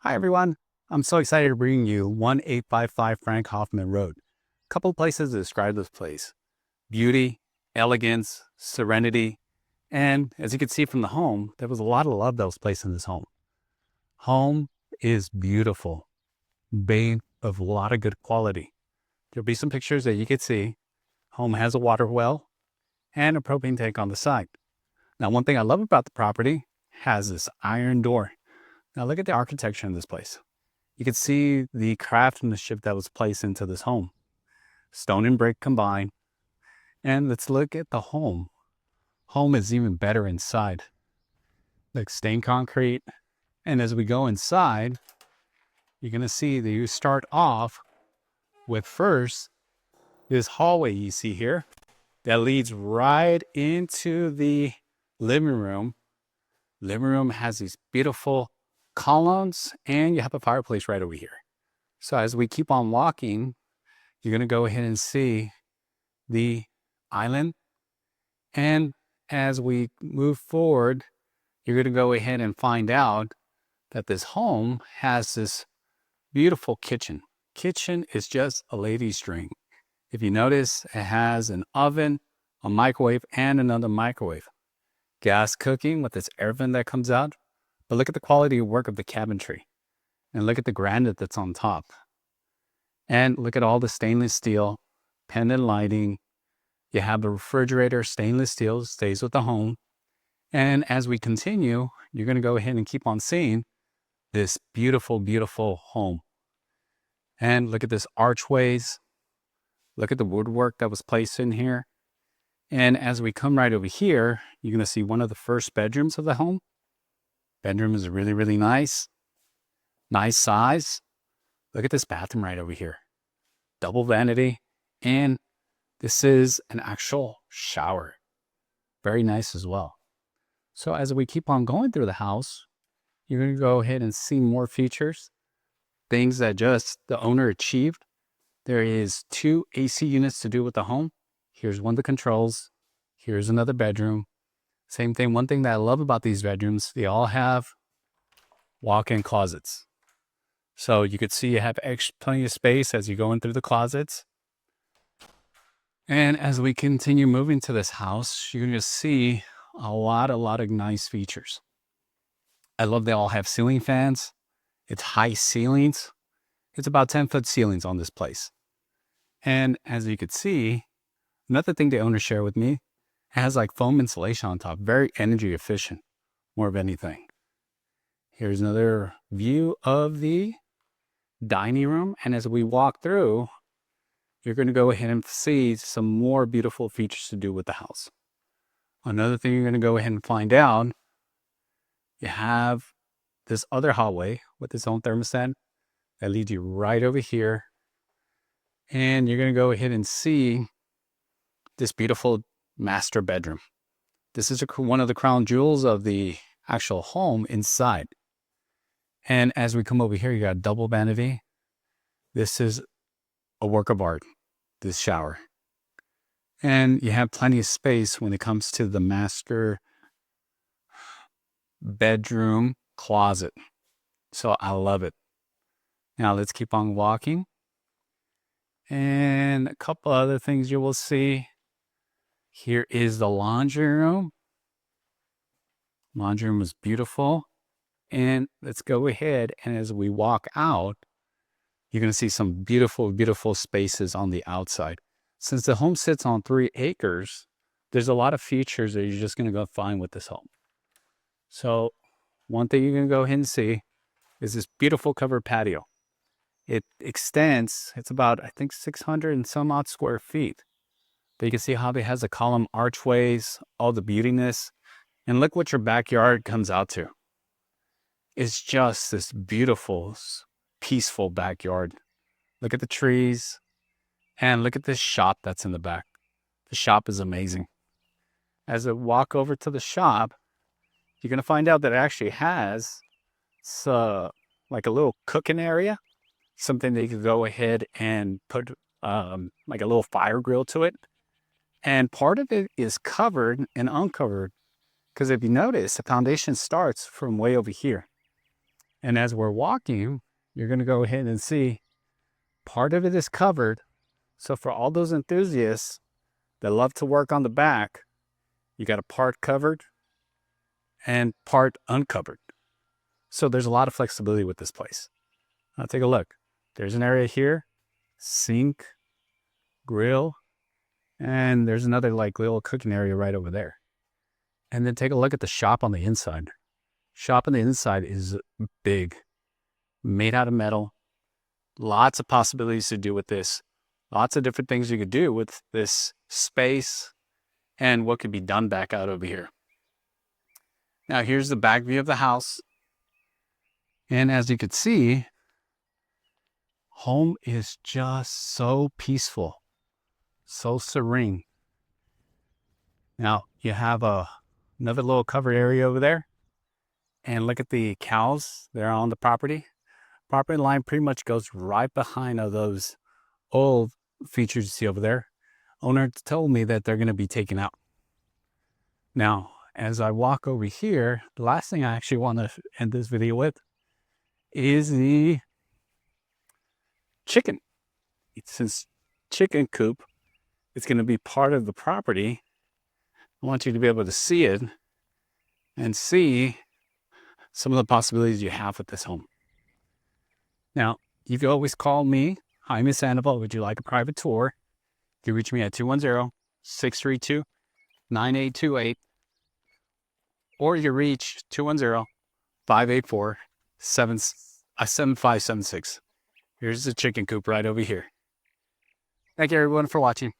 Hi everyone, I'm so excited to bring you 1855 Frank Hoffman Road. A couple places to describe this place. Beauty, elegance, serenity, and as you can see from the home, there was a lot of love that was placed in this home. Home is beautiful, made of a lot of good quality. There'll be some pictures that you can see. Home has a water well and a propane tank on the side. Now, one thing I love about the property has this iron door. Now look at the architecture in this place. You can see the craftsmanship that was placed into this home. Stone and brick combined. And let's look at the home. Home is even better inside. Like stained concrete. And as we go inside, you're going to see that you start off with first this hallway you see here that leads right into the living room. Living room has these beautiful columns and you have a fireplace right over here. So as we keep on walking, you're going to go ahead and see the island. And as we move forward, you're going to go ahead and find out that this home has this beautiful kitchen. Kitchen is just a lady's dream. If you notice, it has an oven, a microwave, and another microwave. Gas cooking with this air vent that comes out. But look at the quality of work of the cabinetry. And look at the granite that's on top. And look at all the stainless steel, pendant lighting. You have the refrigerator, stainless steel, stays with the home. And as we continue, you're going to go ahead and keep on seeing this beautiful, beautiful home. And look at this archways. Look at the woodwork that was placed in here. And as we come right over here, you're going to see one of the first bedrooms of the home. Bedroom is really, really nice. Nice size. Look at this bathroom right over here. Double vanity. And this is an actual shower. Very nice as well. So as we keep on going through the house, you're going to go ahead and see more features, things that just the owner achieved. There is 2 AC units to do with the home. Here's one of the controls. Here's another bedroom. Same thing. One thing that I love about these bedrooms, they all have walk-in closets. So you could see you have plenty of space as you go in through the closets. And as we continue moving to this house, you're going to see a lot of nice features. I love they all have ceiling fans. It's high ceilings. It's about 10-foot ceilings on this place. And as you could see, another thing the owner shared with me, it has like foam insulation on top, very energy efficient, more of anything. Here's another view of the dining room. And as we walk through, you're going to go ahead and see some more beautiful features to do with the house. Another thing you're going to go ahead and find out, you have this other hallway with its own thermostat that leads you right over here. And you're going to go ahead and see this beautiful master bedroom. This is one of the crown jewels of the actual home inside. And as we come over here, you got a double vanity. This is a work of art, this shower. And you have plenty of space when it comes to the master bedroom closet. So I love it. Now let's keep on walking. And a couple other things you will see. Here is the laundry room. Laundry room is beautiful. And let's go ahead, and as we walk out, you're going to see some beautiful, beautiful spaces on the outside. Since the home sits on 3 acres, there's a lot of features that you're just going to go find with this home. So one thing you're going to go ahead and see is this beautiful covered patio. It extends, it's about, I think, 600 and some odd square feet. But you can see how it has the column archways, all the beautiness. And look what your backyard comes out to. It's just this beautiful, peaceful backyard. Look at the trees and look at this shop that's in the back. The shop is amazing. As I walk over to the shop, you're going to find out that it actually has like a little cooking area, something that you can go ahead and put like a little fire grill to it. And part of it is covered and uncovered because if you notice, the foundation starts from way over here. And as we're walking, you're going to go ahead and see part of it is covered. So for all those enthusiasts that love to work on the back, you got a part covered and part uncovered. So there's a lot of flexibility with this place. Now take a look. There's an area here, sink, grill, and there's another like little cooking area right over there. And then take a look at the shop on the inside. Shop on the inside is big, made out of metal. Lots of possibilities to do with this. Lots of different things you could do with this space and what could be done back out over here. Now here's the back view of the house. And as you can see, home is just so peaceful, so serene. Now you have another little covered area over there. And look at the cows. They're on the property. Property line pretty much goes right behind of those old features you see over there. Owner told me that they're going to be taken out. Now, as I walk over here, the last thing I actually want to end this video with is the chicken. Since chicken coop is going to be part of the property, I want you to be able to see it and see some of the possibilities you have with this home. Now, you can always call me, Jaime Sandoval. Would you like a private tour? You can reach me at 210-632-9828, or you reach 210-584-7576. Here's the chicken coop right over here. Thank you everyone for watching.